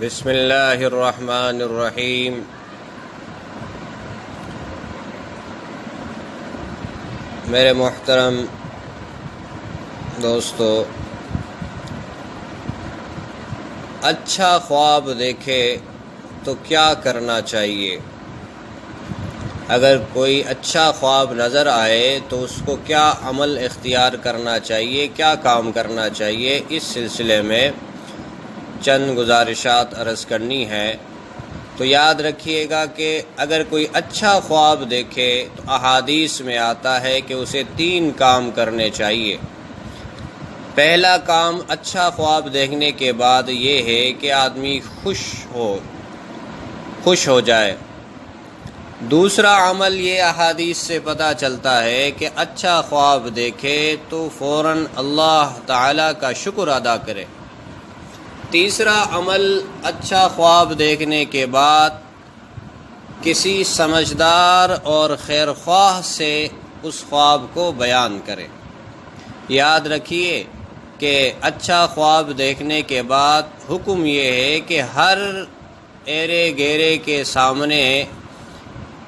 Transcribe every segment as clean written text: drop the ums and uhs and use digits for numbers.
بسم اللہ الرحمن الرحیم۔ میرے محترم دوستو، اچھا خواب دیکھے تو کیا کرنا چاہیے؟ اگر کوئی اچھا خواب نظر آئے تو اس کو کیا عمل اختیار کرنا چاہیے، کیا کام کرنا چاہیے، اس سلسلے میں چند گزارشات عرض کرنی ہے۔ تو یاد رکھیے گا کہ اگر کوئی اچھا خواب دیکھے تو احادیث میں آتا ہے کہ اسے 3 کام کرنے چاہیے۔ پہلا کام اچھا خواب دیکھنے کے بعد یہ ہے کہ آدمی خوش ہو جائے۔ دوسرا عمل یہ احادیث سے پتہ چلتا ہے کہ اچھا خواب دیکھے تو فوراً اللہ تعالیٰ کا شکر ادا کرے۔ تیسرا عمل اچھا خواب دیکھنے کے بعد کسی سمجھدار اور خیرخواہ سے اس خواب کو بیان کرے۔ یاد رکھیے کہ اچھا خواب دیکھنے کے بعد حکم یہ ہے کہ ہر ایرے گیرے کے سامنے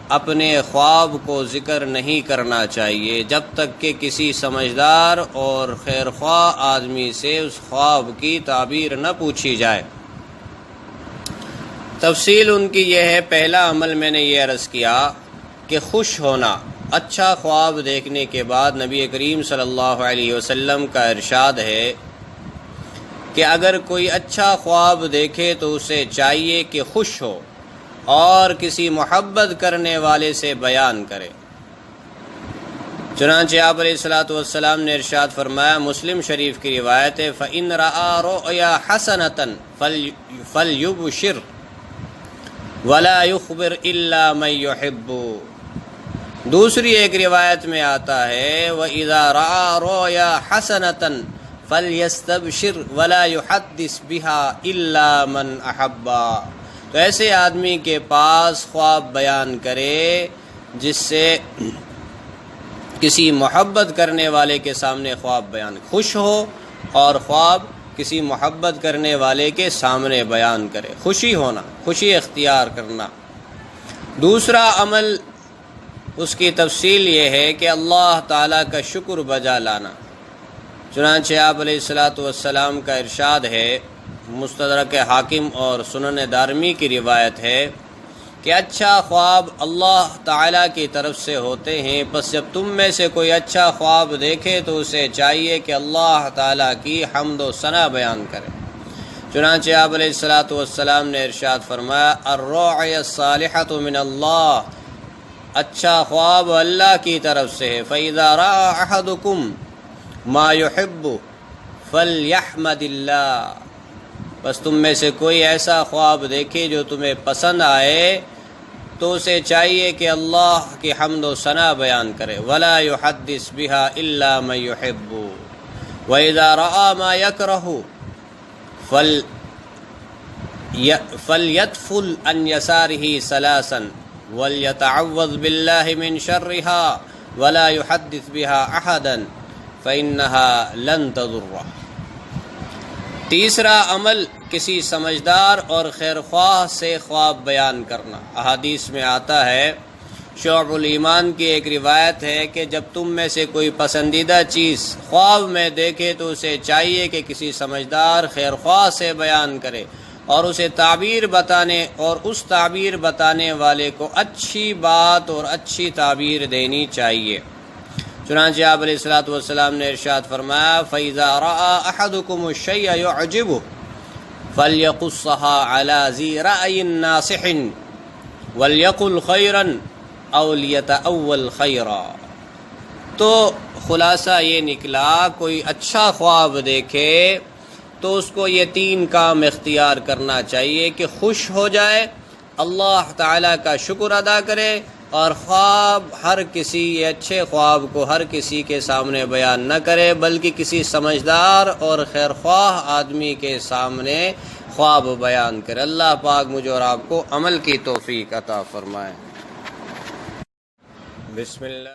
اپنے خواب کو ذکر نہیں کرنا چاہیے جب تک کہ کسی سمجھدار اور خیرخواہ آدمی سے اس خواب کی تعبیر نہ پوچھی جائے۔ تفصیل ان کی یہ ہے، پہلا عمل میں نے یہ عرض کیا کہ خوش ہونا۔ اچھا خواب دیکھنے کے بعد نبی کریم صلی اللہ علیہ وسلم کا ارشاد ہے کہ اگر کوئی اچھا خواب دیکھے تو اسے چاہیے کہ خوش ہو اور کسی محبت کرنے والے سے بیان کرے۔ چنانچہ آپ علیہ الصلوۃ والسلام نے ارشاد فرمایا، مسلم شریف کی روایت ہے، فَإِنْ رَأَىٰ رُؤْيَا حَسَنَةً فَلْيُبْشِرْ وَلَا يُخْبِرْ إِلَّا مَن يُحِبُّ۔ دوسری ایک روایت میں آتا ہے، وَإِذَا رَأَىٰ رُؤْيَا حَسَنَةً فَلْيَسْتَبْشِرْ وَلَا يُحَدِّثْ بِهَا إِلَّا مَنْ أَحَبَّ۔ تو ایسے آدمی کے پاس خواب بیان کرے جس سے کسی محبت کرنے والے کے سامنے خواب بیان، خوش ہو اور خواب کسی محبت کرنے والے کے سامنے بیان کرے۔ خوشی ہونا، خوشی اختیار کرنا۔ دوسرا عمل اس کی تفصیل یہ ہے کہ اللہ تعالیٰ کا شکر بجا لانا۔ چنانچہ آپ علیہ الصلوۃ والسلام کا ارشاد ہے، مستدرک حاکم اور سنن دارمی کی روایت ہے کہ اچھا خواب اللہ تعالیٰ کی طرف سے ہوتے ہیں، پس جب تم میں سے کوئی اچھا خواب دیکھے تو اسے چاہیے کہ اللہ تعالیٰ کی حمد و ثنا بیان کرے۔ چنانچہ آپ علیہ الصلوۃ والسلام نے ارشاد فرمایا، الرؤیا الصالحۃ من اللہ، اچھا خواب اللہ کی طرف سے ہے۔ فَإِذَا رَأَىٰ أَحَدُكُمْ مَا يُحِبُّ فَلْيَحْمَدِ اللَّهَ۔ بس تم میں سے کوئی ایسا خواب دیکھے جو تمہیں پسند آئے تو اسے چاہیے کہ اللہ کی حمد و ثنا بیان کرے۔ وَلَا يُحَدِّثْ بِهَا إِلَّا مَن يُحِبُّ وَإِذَا رَأَىٰ مَا يَكْرَهُ فَلْيَتْفُلْ عَنْ يَسَارِهِ ثَلَاثًا وَلْيَتَعَوَّذْ بِاللَّهِ مِن شَرِّهَا وَلَا يُحَدِّثْ بِهَا أَحَدًا فَإِنَّهَا لَن تَضُرَّهُ۔ تیسرا عمل کسی سمجھدار اور خیرخواہ سے خواب بیان کرنا۔ احادیث میں آتا ہے، شعب الایمان کی ایک روایت ہے کہ جب تم میں سے کوئی پسندیدہ چیز خواب میں دیکھے تو اسے چاہیے کہ کسی سمجھدار خیرخواہ سے بیان کرے اور اسے تعبیر بتانے اور اس تعبیر بتانے والے کو اچھی بات اور اچھی تعبیر دینی چاہیے۔ چنانچہ آپ علیہ الصلوۃ والسلام نے ارشاد فرمایا، فَإِذَا رَأَىٰ أَحَدُكُمُ الشَّيْءَ يُعْجِبُهُ فَلْيَقُصَّهَا عَلَىٰ ذِي رَأْيٍ نَاصِحٍ وَلْيَقُلْ خَيْرًا أَوْ لِيَتَأَوَّلْ خَيْرًا۔ تو خلاصہ یہ نکلا، کوئی اچھا خواب دیکھے تو اس کو یہ 3 کام اختیار کرنا چاہیے کہ خوش ہو جائے، اللہ تعالیٰ کا شکر ادا کرے اور خواب یہ اچھے خواب کو ہر کسی کے سامنے بیان نہ کرے بلکہ کسی سمجھدار اور خیرخواہ آدمی کے سامنے خواب بیان کرے۔ اللہ پاک مجھے اور آپ کو عمل کی توفیق عطا فرمائے۔ بسم اللہ۔